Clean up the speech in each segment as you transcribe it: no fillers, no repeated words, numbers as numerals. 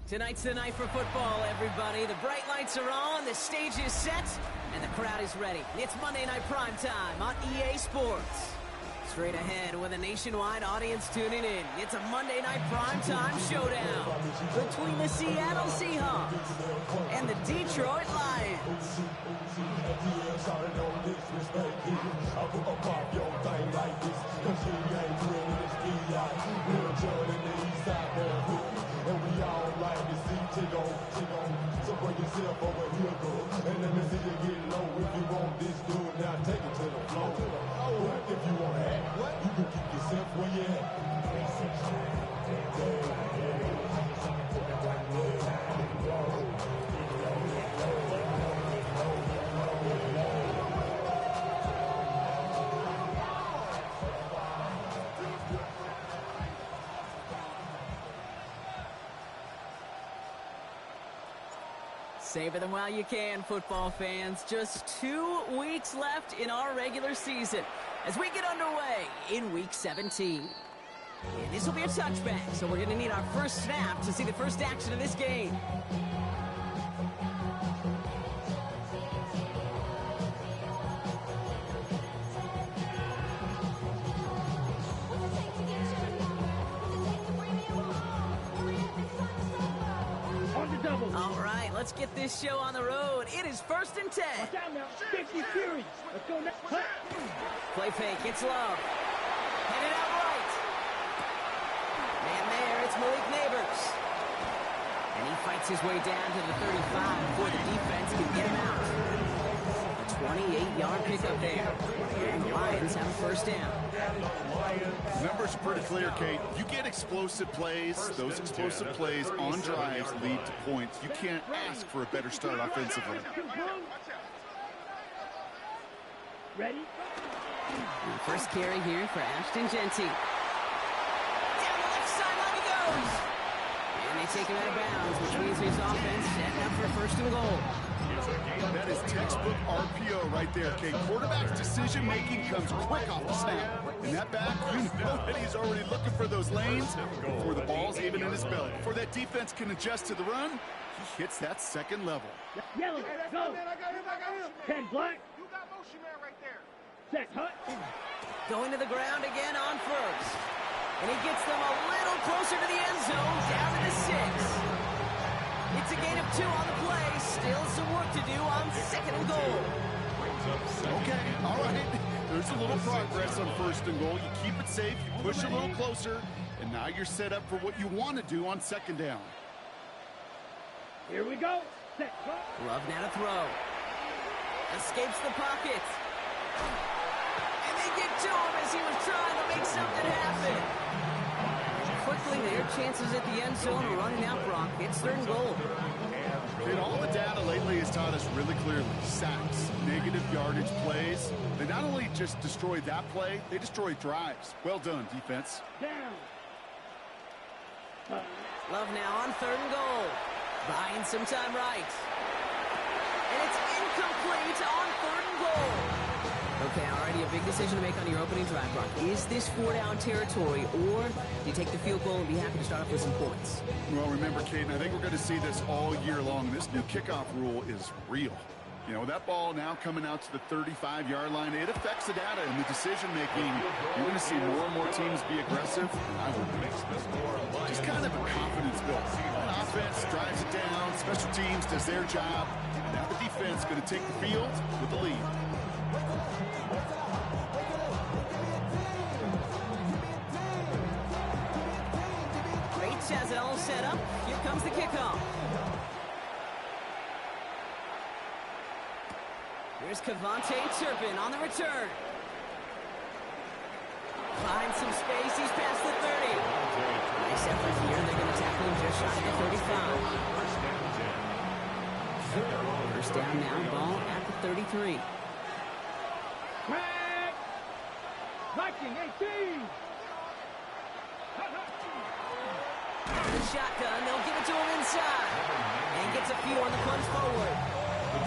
Tonight's the night for football, everybody. The bright lights are on, the stage is set, and the crowd is ready. It's Monday Night Primetime on EA Sports. Straight ahead with a nationwide audience tuning in. It's a Monday Night Primetime showdown between the Seattle Seahawks and the Detroit Lions. And we all like to see Tigo. So bring yourself over here, girl. And let me see you get low. If you want this dude, now take it to the floor. If you want to act, you can keep yourself where you at. Savor them while you can, football fans. Just 2 weeks left in our regular season as we get underway in Week 17. And this will be a touchback, so we're going to need our first snap to see the first action of this game. All right, let's get this show on the road. It is 1st and 10. Watch out now. 50 series. Let's go next. Play fake. It's Love. Headed out right. Man there, it's Malik Neighbors. And he fights his way down to the 35 before the defense can get him out. A 28-yard pickup there. And the Lions have a first down. Numbers are pretty clear, Kate. You get explosive plays. Those explosive plays on drives lead to points. You can't ask for a better start offensively. Ready? And first carry here for Ashton Genty. Down the left sideline he goes. And they take him out of bounds, which means his offense setting up for 1st and goal. That is textbook RPO right there, Kate. Quarterback's decision-making comes quick off the snap. And that back, you know that he's already looking for those lanes before the ball's even in his belly. Before that defense can adjust to the run, he hits that second level. Yellow, go. 10 black. You got motion man right there. Set, hut. Going to the ground again on first. And he gets them a little closer to the end zone, down to the 6. It's a gain of 2 on the play. Still some work to do on 2nd and goal. Okay, all right. There's a little progress on 1st and goal. You keep it safe, you push a little closer, and now you're set up for what you want to do on 2nd down. Here we go. Set, go. Love now to throw. Escapes the pocket. And they get to him as he was trying to make something happen. Quickly, their chances at the end zone are running out, Brock. It's 3rd and goal. And all the data lately has taught us really clearly, sacks, negative yardage plays, they not only just destroy that play, they destroy drives. Well done, defense. Down. Love now on 3rd and goal. Buying some time right. And it's incomplete on 3rd and goal. Okay, already a big decision to make on your opening drive, Brock. Is this 4-down territory, or do you take the field goal and be happy to start off with some points? Well, remember, Kate, I think we're going to see this all year long. This new kickoff rule is real. You know, that ball now coming out to the 35-yard line, it affects the data and the decision-making. You're going to see more and more teams be aggressive. I would just kind of a confidence build. An offense drives it down, special teams does their job. Now the defense going to take the field with the lead. Has it all set up. Here comes the kickoff. Here's Kavontae Turpin on the return. Finds some space. He's past the 30. Nice effort here. They're going to tackle him just shy of the 35. First down now. Ball at the 33. Crack. Viking 18. The shotgun, they'll give it to him inside. And gets a few on the punch forward. I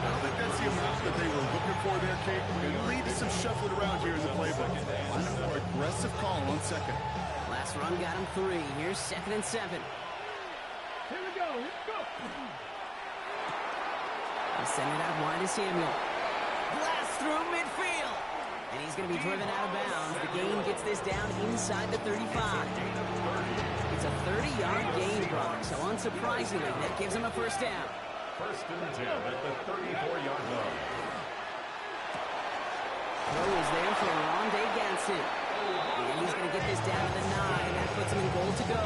don't think that's the amount that they were looking for there, Kate. It'll lead to some shuffling around here in the playbook. Find a more aggressive call on 2nd. Last run got him 3. Here's 2nd and 7. They send it out wide to Samuel. Blast through midfield. And he's going to be driven out of bounds. The gain gets this down inside the 35. It's a 30-yard gain, Brock. So unsurprisingly, that gives him a first down. First and 10 at the 34-yard line. Throw is there for Rondé Ganson. And he's going to get this down to the 9. That puts him in goal to go.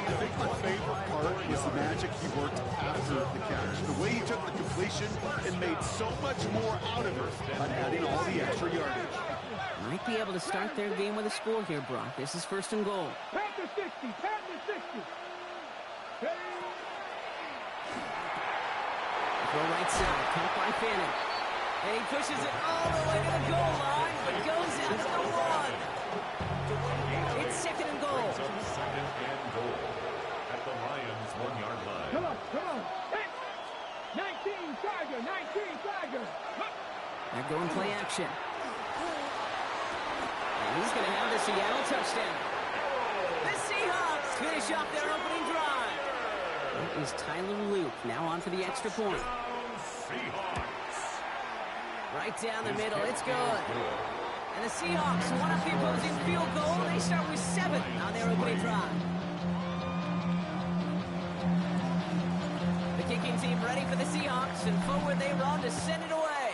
I think my favorite part was the magic he worked after the catch. The way he took the completion and made so much more out of it by adding all the extra yardage. Might be able to start their game with a score here, Brock. This is first and goal. Pass to 60. Pass to 60. Throw right side. Caught by Fanning. And he pushes it all the way to the goal line, but goes out to the 1. It's second and goal. Second and goal at the Lions' 1-yard line. Come on, come on. 19 Tiger, 19 Tiger. They're going play action. And he's going to have the Seattle touchdown. The Seahawks finish off their opening drive. That is Tyler Luke, now on for the extra point. Seahawks. Right down the middle, it's good. And the Seahawks won up the opposing field goal. They start with 7 on their opening drive. The kicking team ready for the Seahawks, and forward they run to send it away.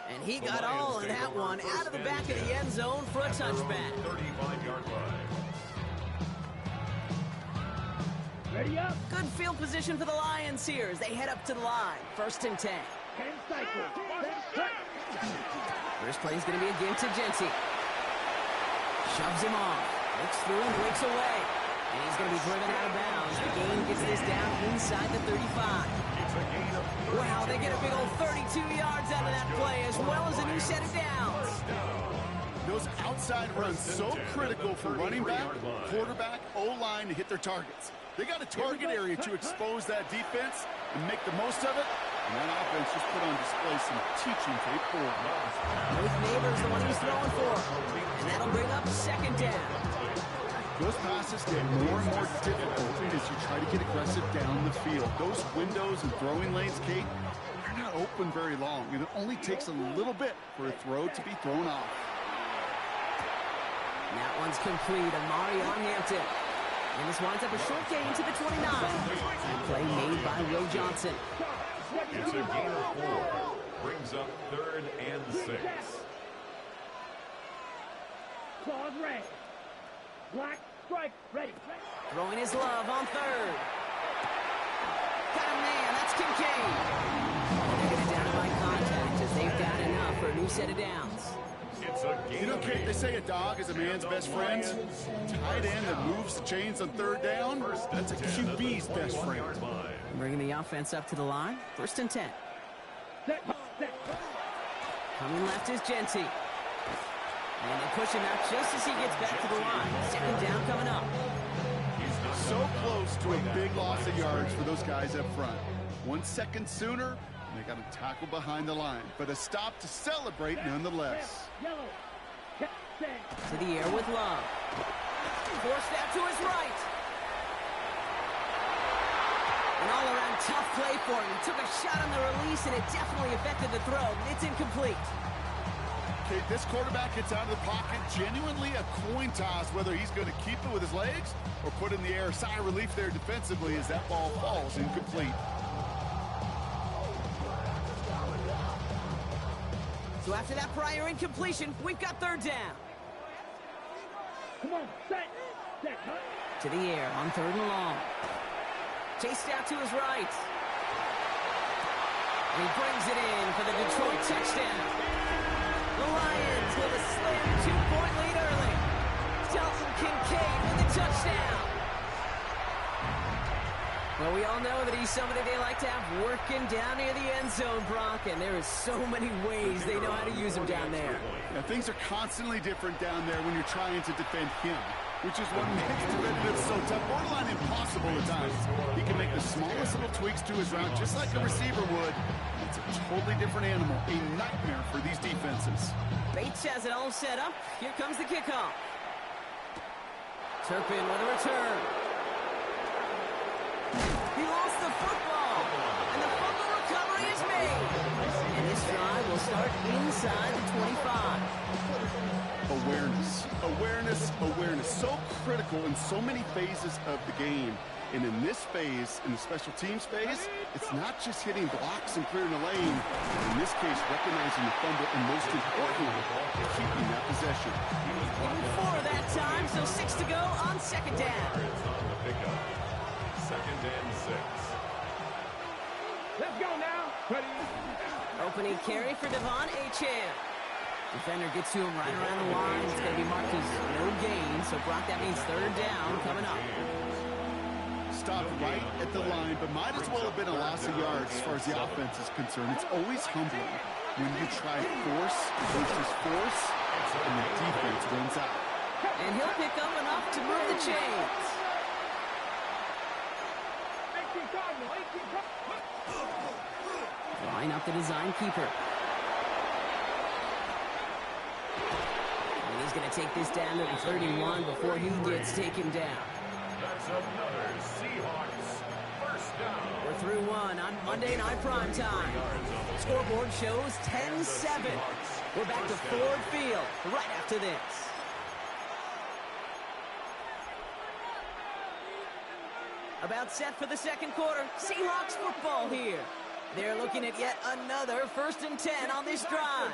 And he got all of that one out of the back of the end zone for a touchback. 35-yard line. Ready up. Good field position for the Lions here as they head up to the line. First and 10. 10 cycle. First play is going to be a give to Genty. Shoves him off. Looks through and breaks away. And he's going to be driven out of bounds. The gain gets this down inside the 35. Wow, they get a big old 32 yards out of that play, as well as a new set of downs. Those outside runs so critical for running back, quarterback, O-line to hit their targets. They got a target area to expose that defense and make the most of it. And that offense just put on display some teaching tape for them. Both Neighbors, the one he's throwing for. And that'll bring up second down. Those passes get more and more difficult as you try to get aggressive down the field. Those windows and throwing lanes, Kate, they're not open very long. And it only takes a little bit for a throw to be thrown off. And that one's complete. Amari on Hampton. And this winds up a short gain to the 29. And play made by Will Johnson. It's a gain of 4. Brings up 3rd and 6. Claws red. Black strike ready. Throwing his love on 3rd. Got a man. That's Kincaid. They're going to down by contact as they've got enough for a new set of downs. You know, Kate, they say a dog is a man's best friend. Tight end that moves the chains on 3rd down, that's a QB's best friend. Bringing the offense up to the line. First and 10. Coming left is Genty. And they push him out just as he gets back to the line. Second down coming up. So close to a big loss of yards for those guys up front. 1 second sooner, and they got a tackle behind the line. But a stop to celebrate nonetheless. To the air with Love. Forced out to his right. An all-around tough play for him. He took a shot on the release, and it definitely affected the throw. It's incomplete. Okay, this quarterback gets out of the pocket. Genuinely a coin toss whether he's going to keep it with his legs or put it in the air. Sigh of relief there defensively as that ball falls incomplete. So after that prior incompletion, we've got 3rd down. Come on, set. Huh? To the air on 3rd and long. Chased out to his right. And he brings it in for the Detroit touchdown. The Lions with a slim 2-point lead early. Dalton Kincaid with the touchdown. Well, we all know that he's somebody they like to have working down near the end zone, Brock, and there is so many ways they know how to use him down there. Yeah, things are constantly different down there when you're trying to defend him, which is what makes defensive so tough, borderline impossible at times. He can make the smallest little tweaks to his route, just like a receiver would. It's a totally different animal, a nightmare for these defenses. Bates has it all set up. Here comes the kickoff. Turpin with a return. He lost the football, and the fumble recovery is made. And this drive will start inside the 25. Awareness, awareness, awareness. So critical in so many phases of the game. And in this phase, in the special teams phase, it's not just hitting blocks and clearing the lane. In this case, recognizing the fumble and most importantly, keeping that possession. Even 4 that time, so 6 to go on second down. Second and 6. Let's go now. Ready? Opening carry for Devon Achane. Defender gets to him right around the line. It's going to be marked as no gain, so Brock, that means third down coming up. Stopped right at the line, but might as well have been a loss of yards as far as the offense is concerned. It's always humbling when you try force versus force, and the defense wins out. And he'll pick up enough to move the chains. 18 Cardinal, 18 Cardinal. Line up the design keeper. And he's going to take this down to the 31 before he gets taken down. That's another Seahawks first down. We're through 1 on Monday Night Primetime. Scoreboard shows 10-7. We're back to Ford Field right after this. About set for the second quarter. Seahawks football here. They're looking at yet another 1st and 10 on this drive.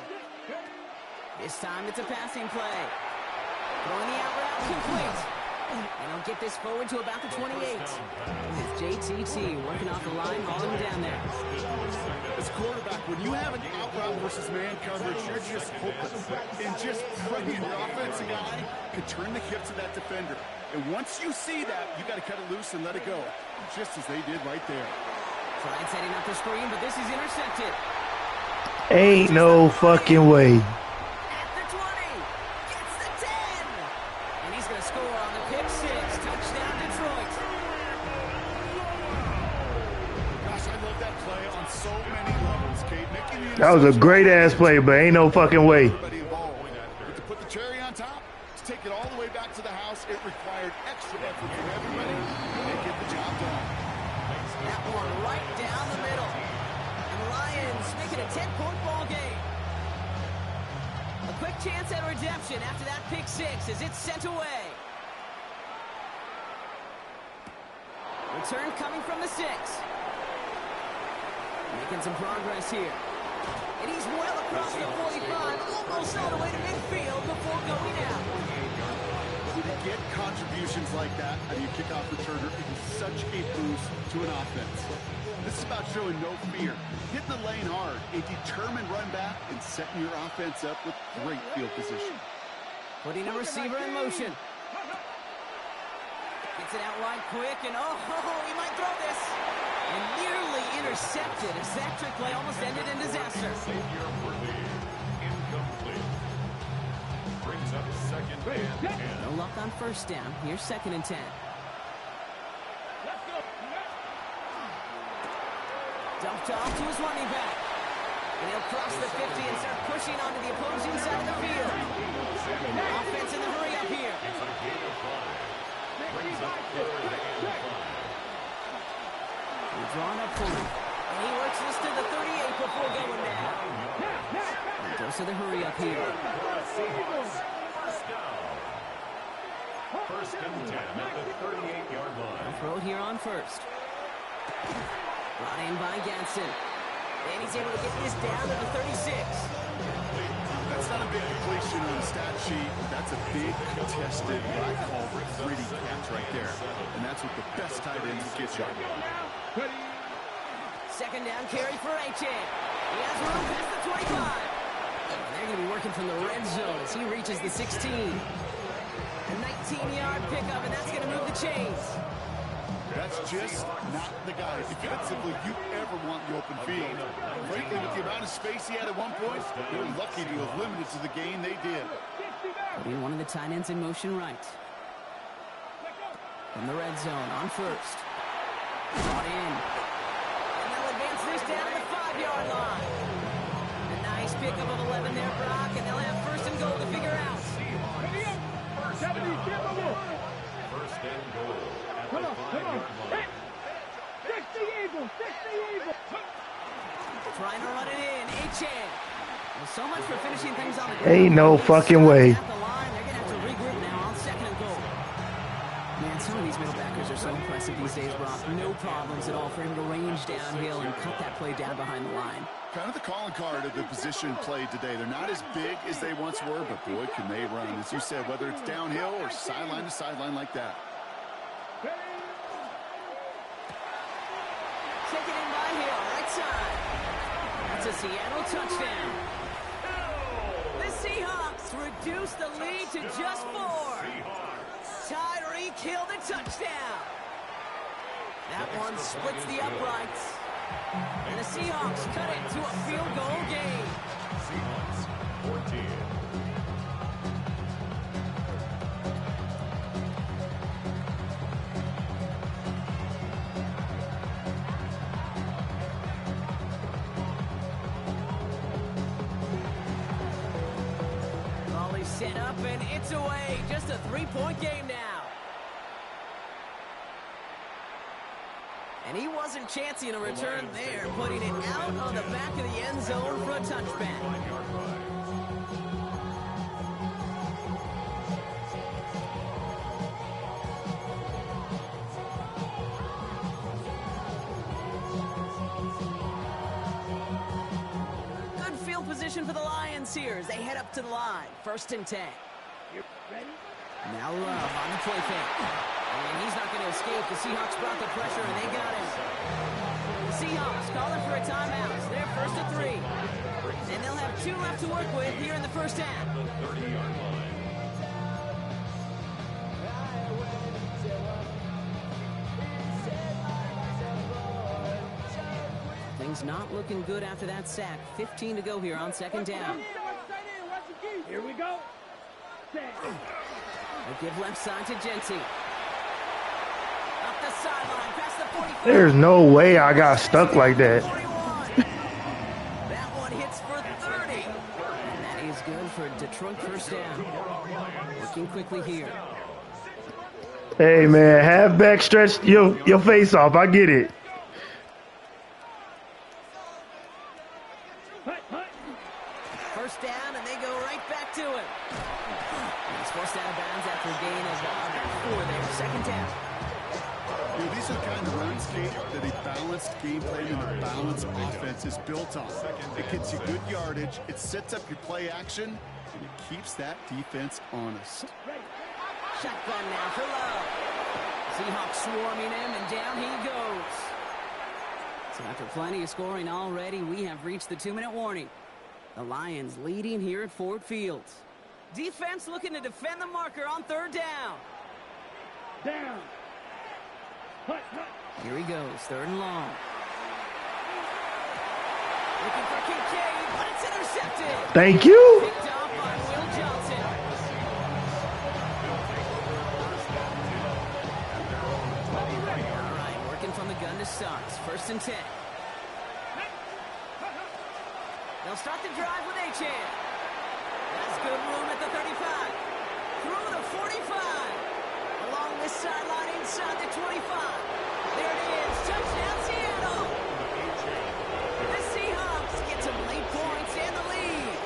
This time it's a passing play. Throwing the out route complete. And he'll get this forward to about the 28. It's JTT working off the line, hauling him down there. As quarterback, when you have an out route versus man coverage, you're just hopeless. And just praying your offensive guy can turn the hips of that defender. And once you see that, you got to cut it loose and let it go, just as they did right there. Tried setting up the screen, but this is intercepted. Ain't no fucking way. At the 20, gets the 10. And he's going to score on the pick 6. Touchdown, Detroit. Gosh, I love that play on so many levels, Kate. Making the That was a great ass play, but ain't no fucking way. everybody involved. But to put the cherry on top, to take it all the way back to the house, it required extra effort from everybody, and they get the job done. That one right down the middle. And the Lions make it a 10-point ball game. A quick chance at redemption after that pick 6 as it's sent away. Return coming from the 6. Making some progress here. And he's well across the 45, almost all the way to midfield before going out. To get contributions like that out of your kickoff returner, it is such a boost to an offense. This is about showing no fear. Hit the lane hard, a determined run back, and setting your offense up with great field position. Putting a receiver in motion. Gets it out wide quick, and he might throw this. And nearly intercepted as that trick play almost ended in disaster. Savior Worthy, incomplete. Brings up second and 10. No luck on first down. Here's 2nd and 10. Dumped off to his running back. And he'll cross the 50 and start pushing onto the opposing side of the field. Offense in the hurry up here. Brings up third and 5. He's drawn up for him. And he works this to the 38 before going down. And goes to the hurry up here. Seahawks first down. 1st and 10 at the 38-yard line. Throw here on first. Brought in by Ganson. And he's able to get this down to the 36. That's not a big completion on the stat sheet. That's a big contested, what I call gritty catch right there. And that's what the best tight ends get you. 2nd down carry for Achane. He has room past the 25. And they're going to be working from the red zone as he reaches the 16. A 19-yard pickup, and that's going to move the chains. That's just not the guy defensively you ever want the open field. Frankly, with the amount of space he had at one point, they were lucky to have limited to the gain they did. Putting one of the tight ends in motion right. From the red zone on first. Brought in. And they'll advance this down to the 5-yard line. A nice pickup of 11 there, Brock, and they'll have 1st and goal to figure out. First and goal at the Come on. 5-yard line. 60 Eagles, 60 Eagles. Trying to run it in. A-Chan. Well, so much for finishing things on the ground. Ain't no fucking way. At the line, they're going to have to regroup now on second and goal. Man, some of these middle backers are so impressive these days, Brock. No problems at all for him to range downhill and cut that play down behind the line. Kind of the calling card of the position played today. They're not as big as they once were, but boy, can they run. As you said, whether it's downhill or sideline to sideline like that. Taken in by Hill, right side. That's a Seattle touchdown. The Seahawks reduce the lead to just 4. Tyreek Hill the touchdown. That one splits the uprights. And the Seahawks cut it to a field goal game. Seahawks 14. Volley set up and it's away. Just a 3-point game now. And he wasn't chancy in a return there, putting it out on the back of the end zone for a touchback. 5-yard line. Good field position for the Lions here as they head up to the line. 1st and 10. Now Love on the play fake. And he's not going to escape. The Seahawks brought the pressure, and they got him. The Seahawks calling for a timeout. So they're 1st and 3. And they'll have 2 left to work with here in the first half. 30-yard line. Things not looking good after that sack. 15 to go here on 2nd down. Here we go. They give left side to Jency. Up the sideline, past the 45. There's no way I got stuck like that. 41. That one hits for 30. And that is good for Detroit 1st down. Working quickly here. Hey man, halfback stretch your face off. I get it. First down, and they go right back to it. He's forced out of bounds after a gain of 4 there. 2nd down. These are the kind of runs, Kate, that a balanced game plan and a balanced offense is built on. It gets you good yardage, it sets up your play action, and it keeps that defense honest. Shotgun now for Love. Seahawks swarming him, and down he goes. So after plenty of scoring already, we have reached the 2-minute warning. The Lions leading here at Ford Field. Defense looking to defend the marker on 3rd down. Down. Here he goes, 3rd and long. Looking for Kincaid, but it's intercepted. Thank you. Picked off by Will Johnson. All right, working from the gun to start. 1st and 10. They'll start the drive with A-Chan. That's good room at the 35. Through the 45. Along this sideline inside the 25. There it is. Touchdown, Seattle. The Seahawks get some late points and the lead.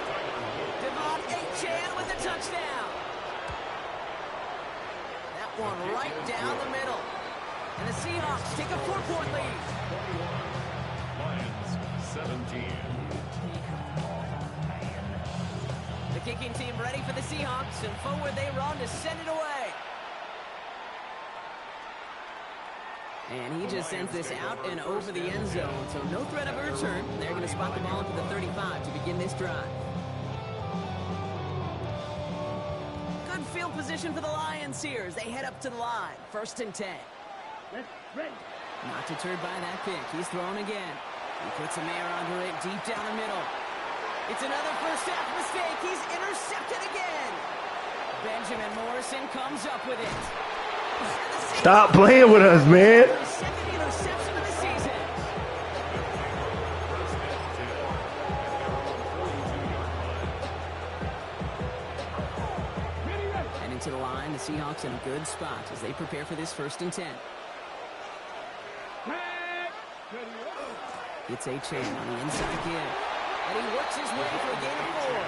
Devon A-Chan with a touchdown. That one right down the middle. And the Seahawks take a 4-point lead. Lions 17. The kicking team ready for the Seahawks, and forward they run to send it away. And he just sends this out and over the end zone, so no threat of a return. They're going to spot the ball at the 35 to begin this drive. Good field position for the Lions here as they head up to the line. 1st and 10. Ready. Not deterred by that pick. He's thrown again. He puts some air under it deep down the middle. It's another first half mistake. He's intercepted again. Benjamin Morrison comes up with it. Stop playing with us, man. Second interception of the season. Heading to the line, the Seahawks in a good spot as they prepare for this 1st and 10. It's A-Chain on the inside give. And he works his way for a gain of 4.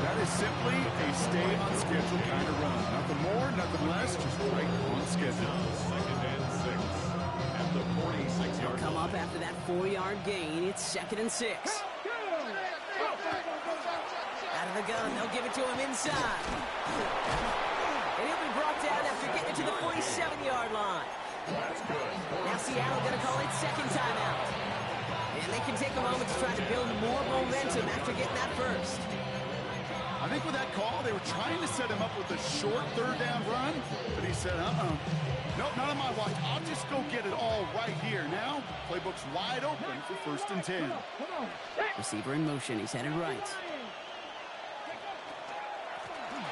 That is simply a stay-on-schedule kind of run. Nothing more, nothing less, just right on schedule. 2nd and 6 at the 46-yard line. Come up after that 4-yard gain. It's 2nd and 6. Out of the gun, they'll give it to him inside. And he'll be brought down after getting it to the 47-yard line. Now Seattle going to call it 2nd timeout. And they can take a moment to try to build more momentum after getting that 1st. I think with that call, they were trying to set him up with a short 3rd down run, but he said, nope, not on my watch. I'll just go get it all right here. Now, playbook's wide open for 1st and 10. Receiver in motion. He's headed right.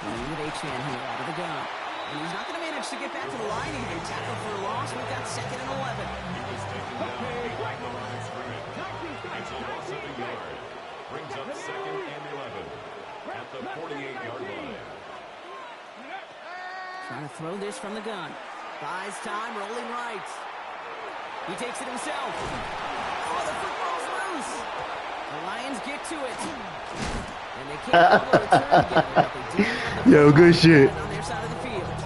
Running with H-Man here out of the gun. And he's not going to manage to get back to the line even. Tackle for a loss. We've got 2nd and 11. It's a loss of a yard. Brings up 2nd and 11 at the 48-yard line. Trying to throw this from the gun. Buys time, rolling right. He takes it himself. Oh, the football's loose. The Lions get to it. And they can't call a return together, but they do have the Yo, good shit. on their side of the field.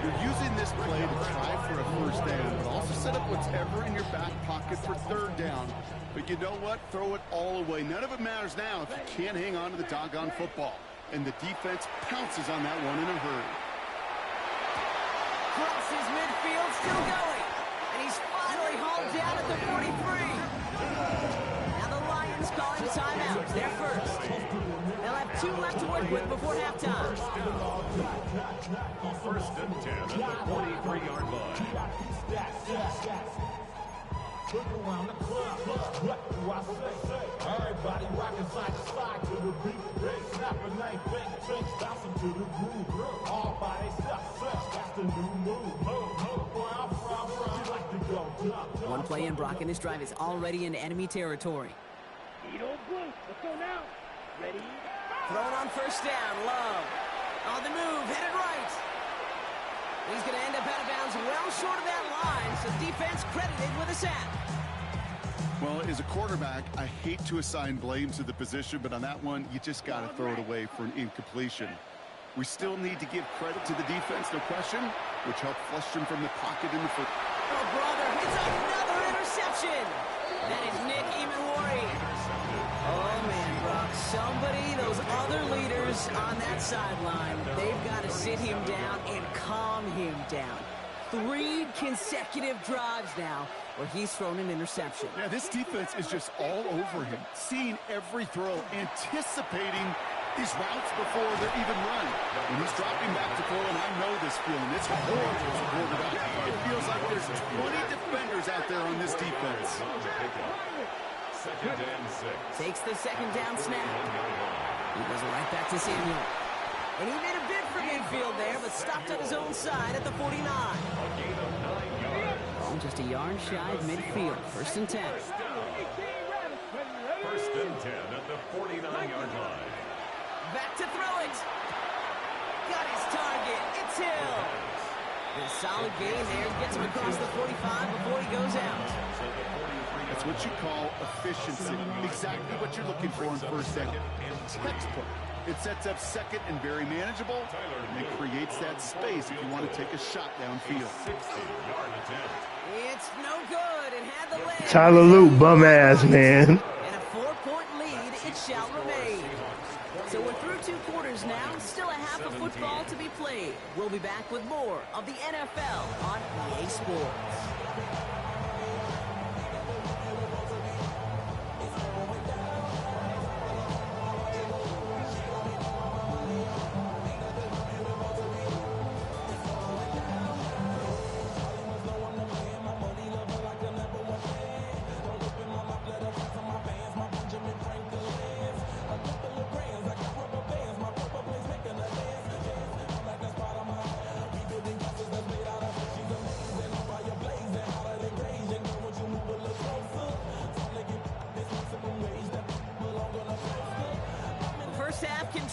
You're using this play to try for a 1st down, but also set up whatever in your back pocket for 3rd down. But you know what? Throw it all away. None of it matters now if you can't hang on to the doggone football. And the defense pounces on that one in a hurry. Crosses midfield, still going. And he's finally hauled down at the 43. Now the Lions calling timeout. They're 1st. They'll have 2 left to work with before halftime. 1st and 10 at the 43-yard line. Look around the club, what do I say? Everybody rocking side to side to the beat. They snapping, ain't fake, drinks, bouncing to the groove. All by themselves, that's the new move. Where I'm from, you like to go jump. One play in, Brock, and this drive is already in enemy territory. You don't blink. Let's go now. Ready? Thrown on 1st down, Love. On the move, headed right. He's going to end up out of bounds well short of that line, so defense credited with a sack. Well, as a quarterback, I hate to assign blame to the position, but on that one, you just got to throw it away for an incompletion. We still need to give credit to the defense, no question, which helped flush him from the pocket in the foot. Oh, brother, it's another interception. That is Nick Emanwari. Oh, man, Brock, somebody, those other leaders on that sideline, they've got to sit him down and calm him down. 3 consecutive drives now where he's thrown an interception. Yeah, this defense is just all over him, seeing every throw, anticipating these routes before they're even run. When he's dropping back to throw, and I know this feeling, it's horrible as a quarterback. It feels like there's 20 defenders out there on this defense. 2nd and 6. Takes the 2nd down snap. He goes right back to Samuel. And he made a bid for midfield there, but stopped on his own side at the 49. Oh, just a yard shy of midfield. 1st and 10. 1st and 10 at the 49-yard line. Back to throw it. Got his target. It's Hill. A solid gain there. Gets him across the 45 before he goes out. That's what you call efficiency. Exactly what you're looking for in 1st down. Textbook. It sets up 2nd and very manageable, and it creates that space if you want to take a shot downfield. 60-yard attempt. It's no good. It had the land. Tyler Luke, bum ass, man. And a 4-point lead, it shall remain. So we're through 2 quarters now. Still a half of football to be played. We'll be back with more of the NFL on EA Sports.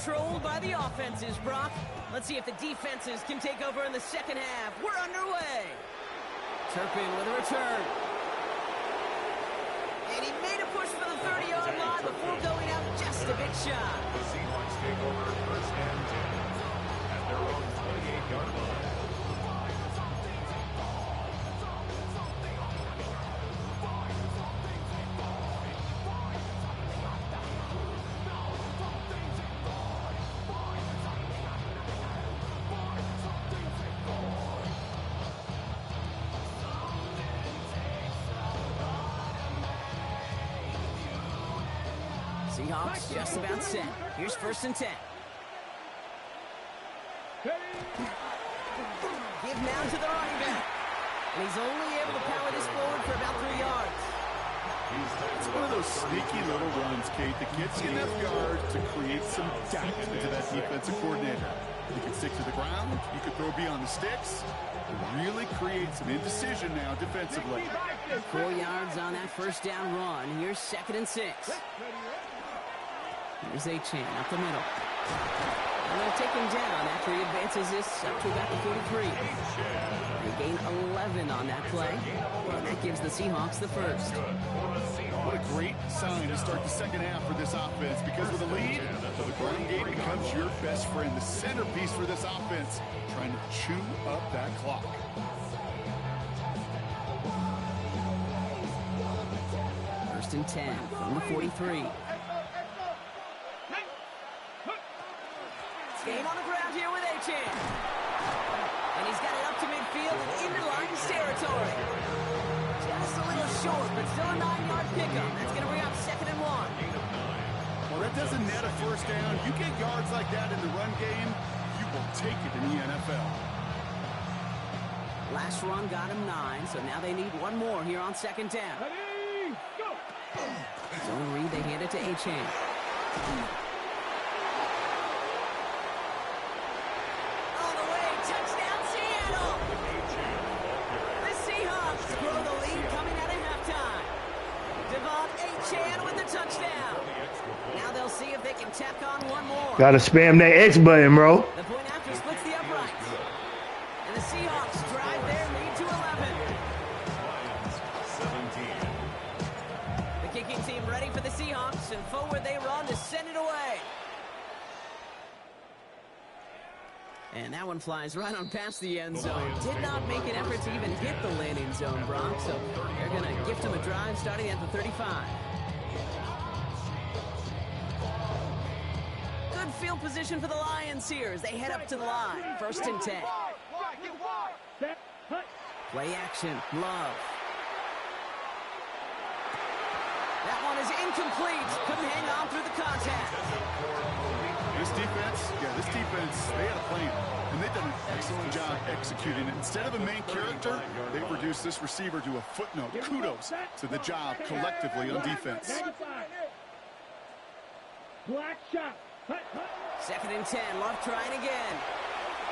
controlled by the offenses, Brock. Let's see if the defenses can take over in the second half. We're underway. Turpin with a return. And he made a push for the 30-yard line before going out just a bit shy. The Seahawks take over first and 10 at their own 28-yard line. Seahawks just about set. Here's first and 10. Give now to the running back. And he's only able to power this forward for about 3 yards. It's one of those sneaky little runs, Kate, that gets you enough yards to create some doubt into that defensive coordinator. You can stick to the ground. You can throw beyond the sticks. Really create some indecision now defensively. 4 yards on that first down run. Here's second and 6. Here's A-Chan up the middle. And they'll take him down after he advances this up to about the 43. They gain 11 on that play. And that gives the Seahawks the first. What a great sign to start the second half for this offense, because with a lead, the ground game becomes your best friend, the centerpiece for this offense, trying to chew up that clock. First and 10 from the 43. Game on the ground here with A-Chan. And he's got it up to midfield and into Lions territory. Just a little short, but still a 9-yard pickup. That's going to bring up second and 1. Well, that doesn't net a first down. You get yards like that in the run game, you will take it in the NFL. Last run got him 9, so now they need one more here on second down. Ready, go! Zone read, they hand it to A-Chan. Touchdown. Now they'll see if they can tack on one more. Gotta spam that X button, bro. The point after splits the uprights. And the Seahawks drive their lead to 11. The kicking team ready for the Seahawks, and forward they run to send it away. And that one flies right on past the end zone. Did not make an effort to even hit the landing zone, Brock. So they're going to gift him a drive starting at the 35. Field position for the Lions here as they head up to the line. First and 10. Play action. Love. That one is incomplete. Couldn't hang on through the contact. This defense, they had a plan, and they've done an excellent job executing it. Instead of a main character, they've reduced this receiver to a footnote. Kudos to the job collectively on defense. Black shot. Second and 10. Love trying again.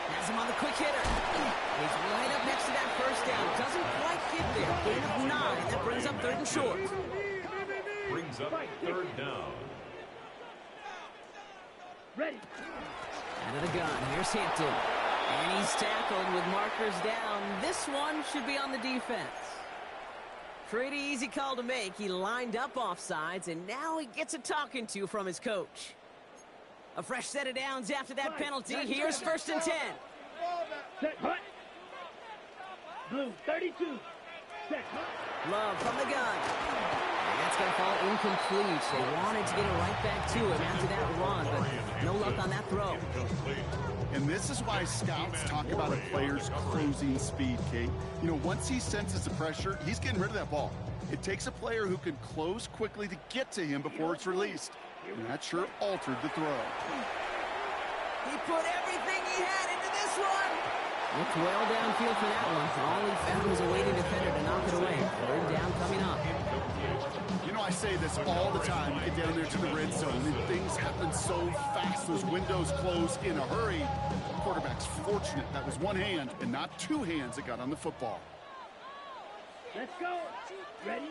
Has him on the quick hitter. He's right up next to that first down. Doesn't quite get there. Gain of 9. That brings up third and short. Brings up third down. Ready. Out of the gun. Here's Hampton. And he's tackled with markers down. This one should be on the defense. Pretty easy call to make. He lined up offsides, and now he gets a talking to from his coach. A fresh set of downs after that penalty. Here's first and 10. Set, hut. Blue, 32. Set, hut. Love from the gun. And that's going to fall incomplete. They wanted to get it right back to him after that run, but no luck on that throw. And this is why scouts talk about a player's cruising speed, Kate. You know, once he senses the pressure, he's getting rid of that ball. It takes a player who can close quickly to get to him before it's released. And that sure altered the throw. He put everything he had into this one. Looked well downfield for that one. All he found was a waiting defender to knock it away. Third down coming up. You know, I say this all the time. You get down there to the red zone, and things happen so fast. Those windows close in a hurry. The quarterback's fortunate that was one hand and not two hands that got on the football. Let's go. Ready?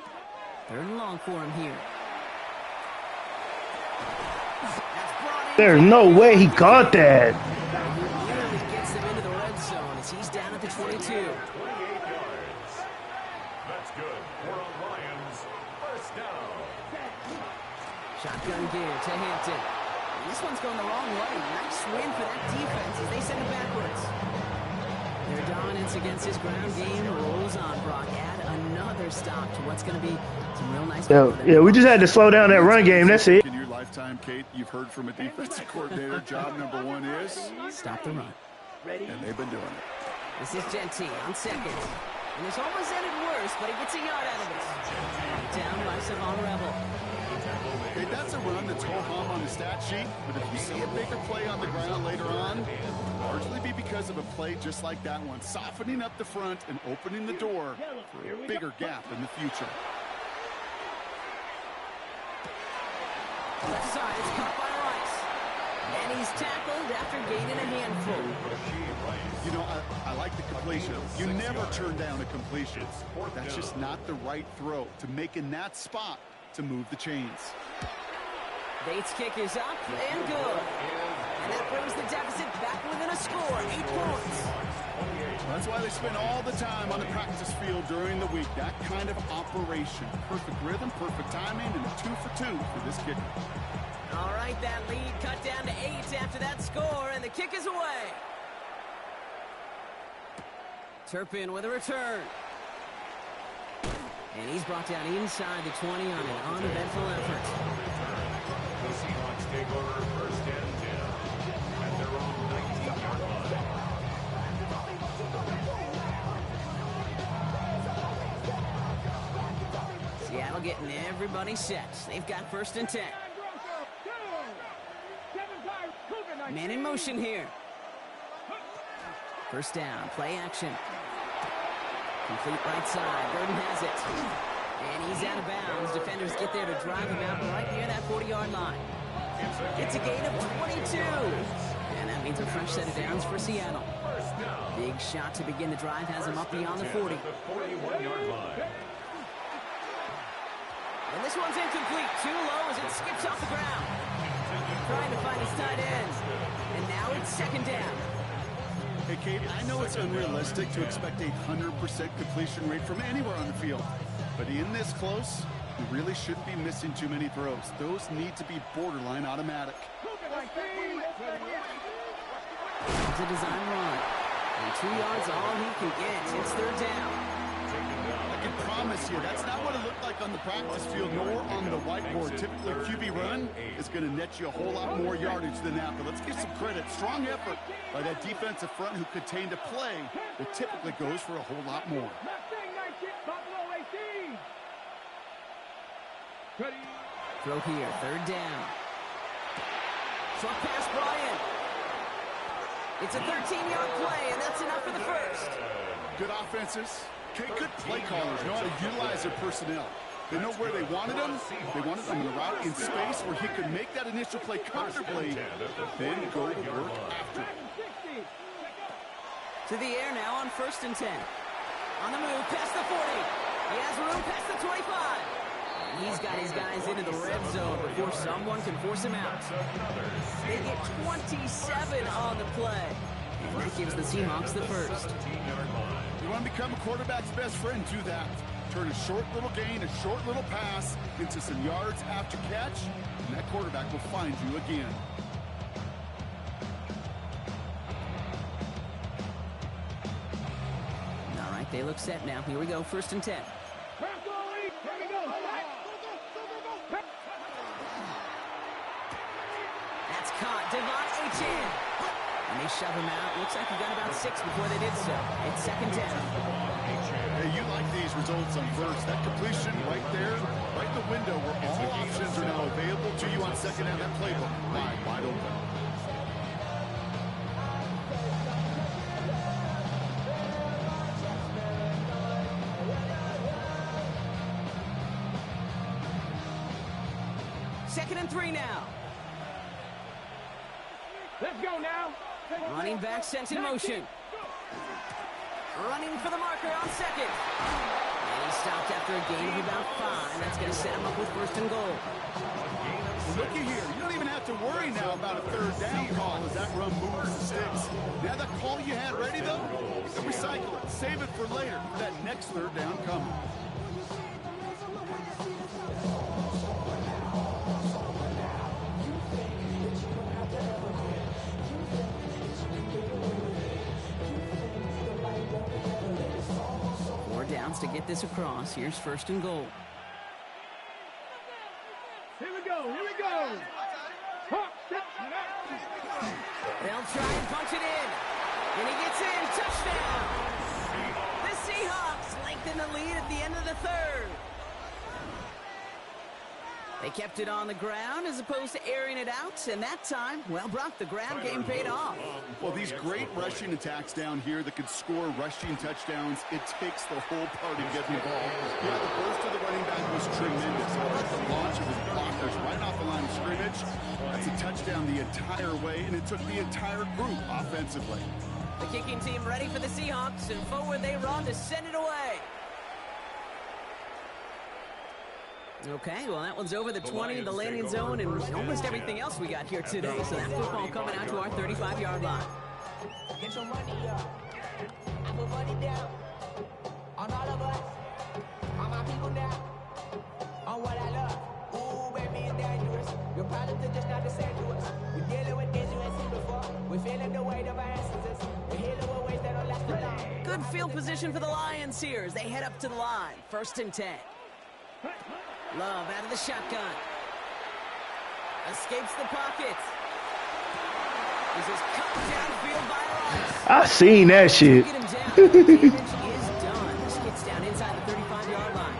Third and long for him here. There's no way he caught that. Nearly gets them into the red zone as he's down at the 22. 28 yards. That's good. We're on Lions. First down. Shotgun gear to Hampton. This one's going the wrong way. Nice win for that defense as they send it backwards. Their dominance against his ground game rolls on, Brock. Add another stop to what's going to be some real nice. Yeah, we just had to slow down that run game. That's it. In your lifetime, Kate, you've heard from a defensive coordinator. Job number one is stop the run. And they've been doing it. This is Genty on second. And this almost ended worse, but he gets a yard out of it. Down by Savon Rebel. Okay, that's a run that's ho-hum on the stat sheet, but if you see a bigger play on the ground later on, it'll largely be because of a play just like that one, softening up the front and opening the door for a bigger gap in the future. Left side, it's caught by Rice. And he's tackled after gaining a handful. You know, I like the completion. You never turn down a completion. That's just not the right throw to make in that spot to move the chains. Bates' kick is up and good. And that brings the deficit back within a score, 8 points. That's why they spend all the time on the practice field during the week. That kind of operation. Perfect rhythm, perfect timing, and a 2 for 2 for this kicker. All right, that lead cut down to 8 after that score, and the kick is away. Turpin with a return. And he's brought down inside the 20 on an uneventful effort. The Seahawks take over first and 10 at their own 19-yard line. Seattle getting everybody set. They've got first and 10. Man in motion here. First down, play action. Complete right side, Burden has it. And he's out of bounds. Defenders get there to drive him out right near that 40-yard line. It's a gain of 22. And that means a fresh set of downs for Seattle. Big shot to begin the drive has him up beyond the 40. The 41-yard line. And this one's incomplete. Too low as it skips off the ground. Trying to find his tight end. And now it's second down. Hey, Kate, I know it's unrealistic to expect a 100% completion rate from anywhere on the field. But in this close, you really shouldn't be missing too many throws. Those need to be borderline automatic. It's a design run. And 2 yards all he can get. It's third down. I can promise you, that's not what it looked like on the practice field nor on the whiteboard. Typically, QB run is going to net you a whole lot more yardage than that. But let's give some credit. Strong effort by that defensive front who contained a play that typically goes for a whole lot more. Throw here, third down. Short pass, Bryant. It's a 13-yard play, and that's enough for the first. Good offenses. Okay, good play callers know how to utilize their personnel. They know where they wanted them. They wanted them in the route in space where he could make that initial play comfortably, then go to work after it. To the air now on first and 10. On the move, past the 40. He has room past the 25. And he's got his guys into the red zone before someone can force him out. They get 27 on the play. And that gives the Seahawks the first. You want to become a quarterback's best friend, do that. Turn a short little gain, a short little pass into some yards after catch, and that quarterback will find you again. All right, they look set now. Here we go, first and 10. That's caught. Devon Achane. And they shove him out. Looks like he got about 6 before they did so. It's second down. Hey, you like these results on first. That completion right there, right in the window where all options are now available to you on second down. That playbook wide open. Second and 3 now. Let's go now. Running back sent in motion. Running for the marker on second. And he stopped after a gain of about 5. That's going to set him up with first and goal. Well, looky here. You don't even have to worry now about a third down call as that run moves the sticks. Now that call you had ready, though, you can recycle it. Save it for later for that next third down coming. To get this across. Here's first and goal. Here we go. Here we go. They'll try and punch it in. And he gets in. Touchdown. The Seahawks lengthen the lead at the end of the third. They kept it on the ground as opposed to airing it out, and that time, well, Brock, the ground game paid off. Well, these great rushing attacks down here that could score rushing touchdowns, it takes the whole party to get the ball. Yeah, the burst of the running back was tremendous. How about the launch of his blockers right off the line of scrimmage? That's a touchdown the entire way, and it took the entire group offensively. The kicking team ready for the Seahawks, and forward they run to send it away. Okay, well, that one's over the 20, the landing zone, and almost everything else we got here today. So that football coming out to our 35-yard line. Get your money up. I put money down on all of us, on my people now, on what I love. Ooh, baby, it's dangerous. Your problems are just not the same to us. We're dealing with things you ain't seen before. We're feeling the weight of our ancestors. We're healing with ways that don't last for long. Good field position for the Lions here as they head up to the line. First and 10. Love out of the shotgun. Escapes the pocket. This is cut downfield by Rice. I seen that shit. Get him down. Damage is done. This gets down inside the 35-yard line.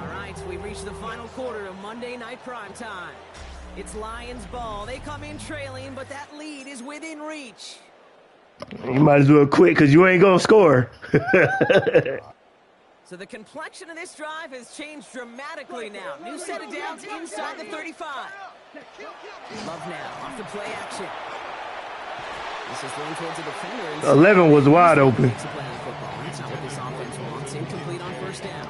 All right, so we've reached the final quarter of Monday Night Primetime. It's Lions ball. They come in trailing, but that lead is within reach. You might as well quit because you ain't going to score. So the complexion of this drive has changed dramatically now. New set of downs inside the 35. Love now off the play action. This is thrown towards the defender. 11 was wide open. That's not what this offense wants. Incomplete on first down.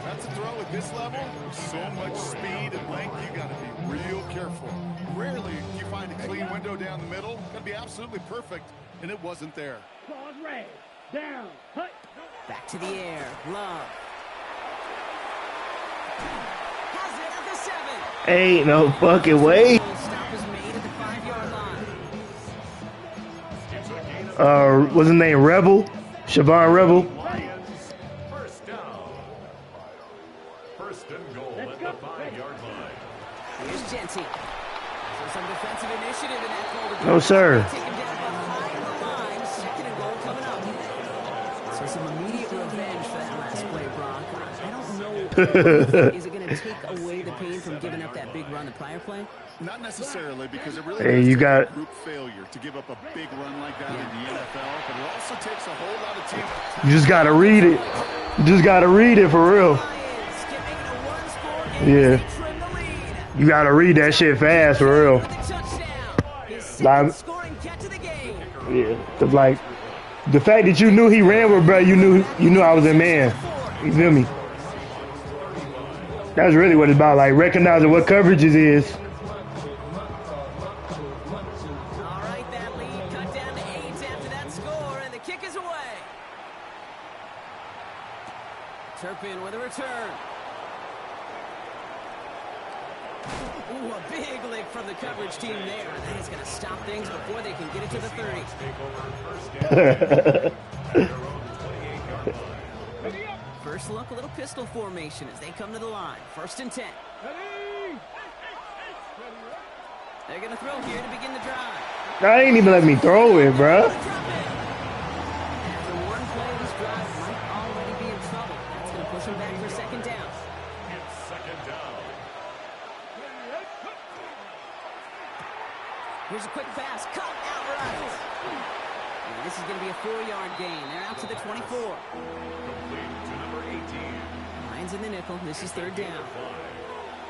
That's a throw at this level. So much speed and length, you got to be real careful. Rarely do you find a clean window down the middle. Got to be absolutely perfect, and it wasn't there. Pause, red. Down. Hut. Back to the air. Love. Has it at the 7. Ain't no fucking way. Stop is made at the 5-yard line. What's his name? Rebel? Siobhan Rebel? First down. First and goal at the 5-yard line. Here's Genty. So some defensive initiative in that call. No, sir. Take him down behind the line. Second and goal coming up. So some immediate revenge for that last play, Brock. I don't know. Is it going to take away the pain from giving up that big run the prior play? Not necessarily, because it really Hey, you got group failure to give up a big run like that in the NFL, but it also takes a whole lot of teams. you just got to read it. You just got to read it for real. Lions can make it a one-score game. Yeah. They trim the lead. You got to read that shit fast for real. With the touchdown. His second Like, scoring catch of the game. yeah. 'Cause like the fact that you knew he ran with, bro, you knew I was a man. You feel me? That's really what it's about, like recognizing what coverages is. All right, that lead cut down to 8 after that score, and the kick is away. Turpin with a return. Ooh, a big lick from the coverage team there. That is going to stop things before they can get it to the 30. First look, a little pistol formation as they come to the line. First and 10. They're going to throw here to begin the drive. I ain't even let me throw it, bro. After one play, this drive might already be in trouble. That's going to push them back for second down. It's second down. Here's a quick pass. Cut out right. And this is going to be a 4-yard gain. They're out to the 24. Complete to number 18. Lions in the nickel. This is third down.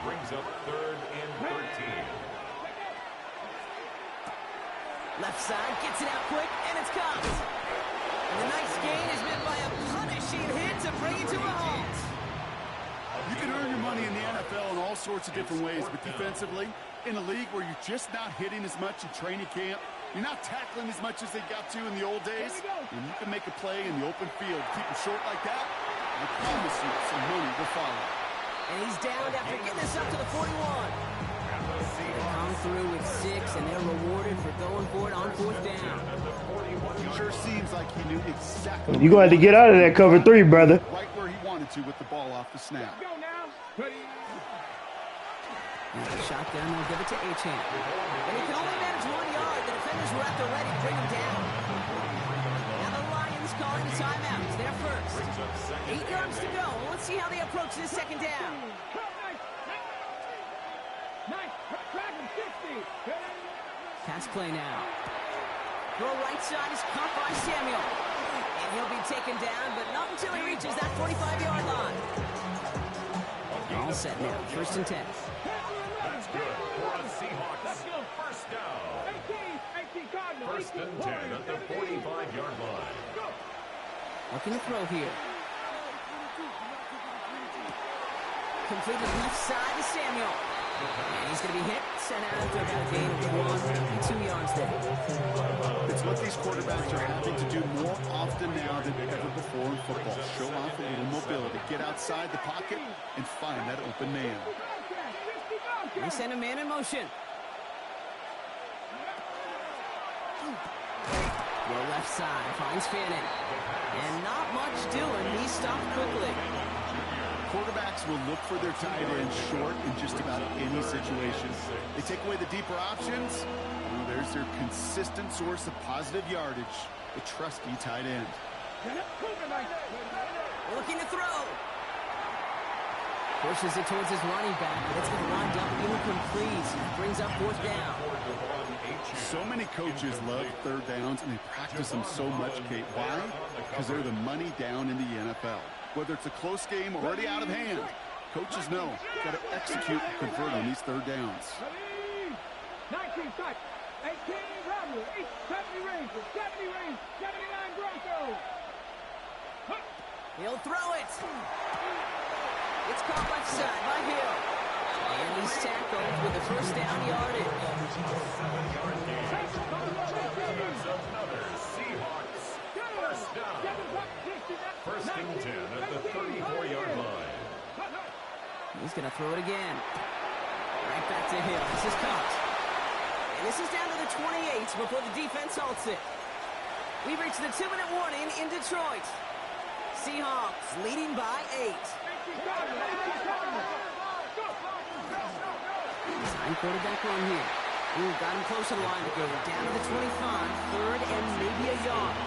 Brings up third and 13. Left side, gets it out quick, and it's caught. And the nice gain is met by a punishing hit to bring it to a halt. You can earn your money in the NFL in all sorts of different ways, but defensively, in a league where you're just not hitting as much in training camp, you're not tackling as much as they got to in the old days, and you can make a play in the open field. Keep it short like that, I promise you some money will follow. And he's down after getting this up to the 41. They come through with 6, and they're rewarded for going for it on 4th down. Sure seems like he knew exactly. You gonna have to get out of that cover 3, brother. Right where he wanted to with the ball off the snap. Go now. Ready. Shotgun, they'll give it to Achane. And he can only manage 1 yard. The defenders were at the ready to bring him down. Now the Lions calling a timeout. It's their first. 8 yards to go. Let's see how they approach this 2nd down. Nice. Track him 60. Pass play now. Throw right side is caught by Samuel. And he'll be taken down, but not until he reaches that 45-yard line. All set now. 1st and 10. That's good for a Seahawks. First down. 18 Cardinals. 1st and 10 at the 45-yard line. Looking to throw here. Completed left side to Samuel. And he's going to be hit, sent out after about a gain of 1 and 2 yards there. It's what these quarterbacks are having to do more often now than ever before in football. Show off a little mobility. Get outside the pocket and find that open man. They send a man in motion. Go left side, finds Fannin. And not much doing. He stopped quickly. Quarterbacks will look for their tight end short in just about any situation. They take away the deeper options. Well, there's their consistent source of positive yardage, the trusty tight end. Looking to throw. Pushes it towards his running back, but it's going to wind up incomplete. Brings up 4th down. So many coaches love 3rd downs, and they practice them so much, Kate. Why? Because they're the money down in the NFL. Whether it's a close game or already out of hand, coaches know got to execute and convert on these 3rd downs. 19 strike. 18 Robert. 70 range. 70 range. 79 Bronco. He'll throw it. It's caught left side by Hill. And he's tackled with the 1st down yardage. Another Seahawks. First down. 1st and 10 at the 34-yard line. He's going to throw it again. Right back to Hill. This is caught. And this is down to the 28 before the defense halts it. We've reached the 2-minute warning in Detroit. Seahawks leading by 8. Time quarterback run here. Ooh, got him close to the line to go. Down to the 25. 3rd and maybe a yard.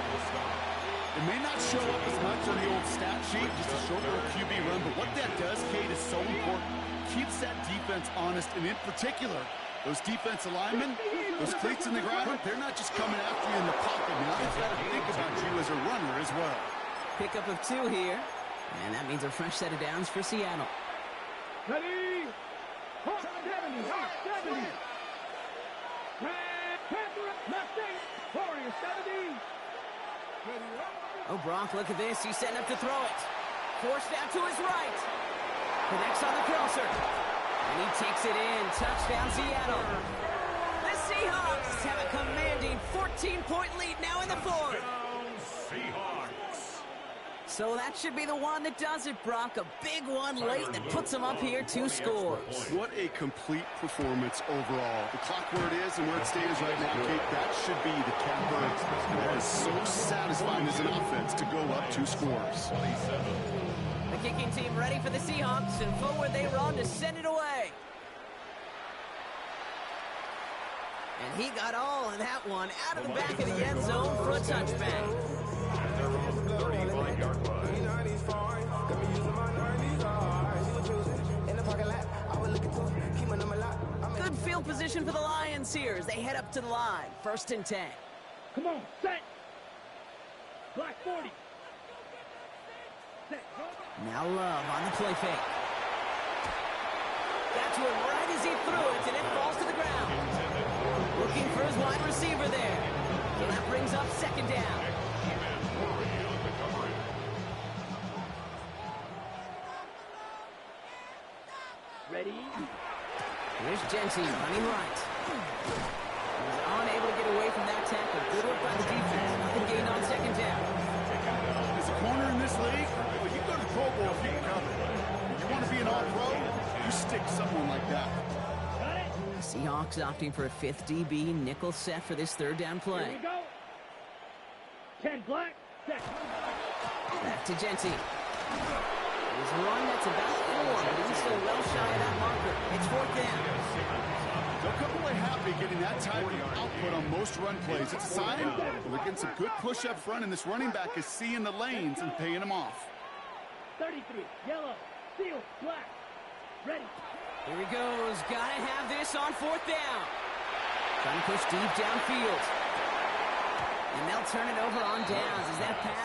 It may not show up as much on the old stat sheet, just a short little QB run, but what that does, Kate, is so important. Keeps that defense honest, and in particular, those defensive linemen, those cleats in the ground, they're not just coming after you in the pocket now. They've got to think about you as a runner as well. Pickup of 2 here, and that means a fresh set of downs for Seattle. Ready. 70. 70. Left 8. Warrior 70. Oh, Brock, look at this. He's setting up to throw it. Forced out to his right. Connects on the crosser. And he takes it in. Touchdown, Seattle. The Seahawks have a commanding 14-point lead now in the 4th. Seahawks. So that should be the one that does it, Brock. A big one late that puts them up here 2 scores. What a complete performance overall. The clock where it is and where it stands right now, Kate, that should be the capper. That is so satisfying as an offense to go up 2 scores. The kicking team ready for the Seahawks, and forward they run to send it away. And he got all of that one out of the back of the end zone for a touchback. At their own 35-yard line. Good field position for the Lions here as they head up to the line. 1st and 10. Come on, set. Black 40. Set. Now Love on the play fake. Got to him right as he threw it, and it falls to the ground. Looking for his wide receiver there. off second down. Ready? Here's Genty running right. He's unable to get away from that tackle. Good work by the defense. Nothing gained on second down. As a corner in this league, well, you go to Pro Bowl if you can cover. If you want to be an all-pro, you stick someone like that. Seahawks opting for a 5th DB nickel set for this third down Here play. we go. 10 black, set. Back to Genty. There's one that's about 4, but he's still well shy of that marker. It's 4th down. They'll come away happy getting that type of output on most run plays. It's a sign they're getting some good push up front, and this running back is seeing the lanes and paying them off. 33, yellow, steel, black. Ready. Here he goes. Gotta have this on 4th down. Trying to push deep downfield. And they'll turn it over on downs as that pass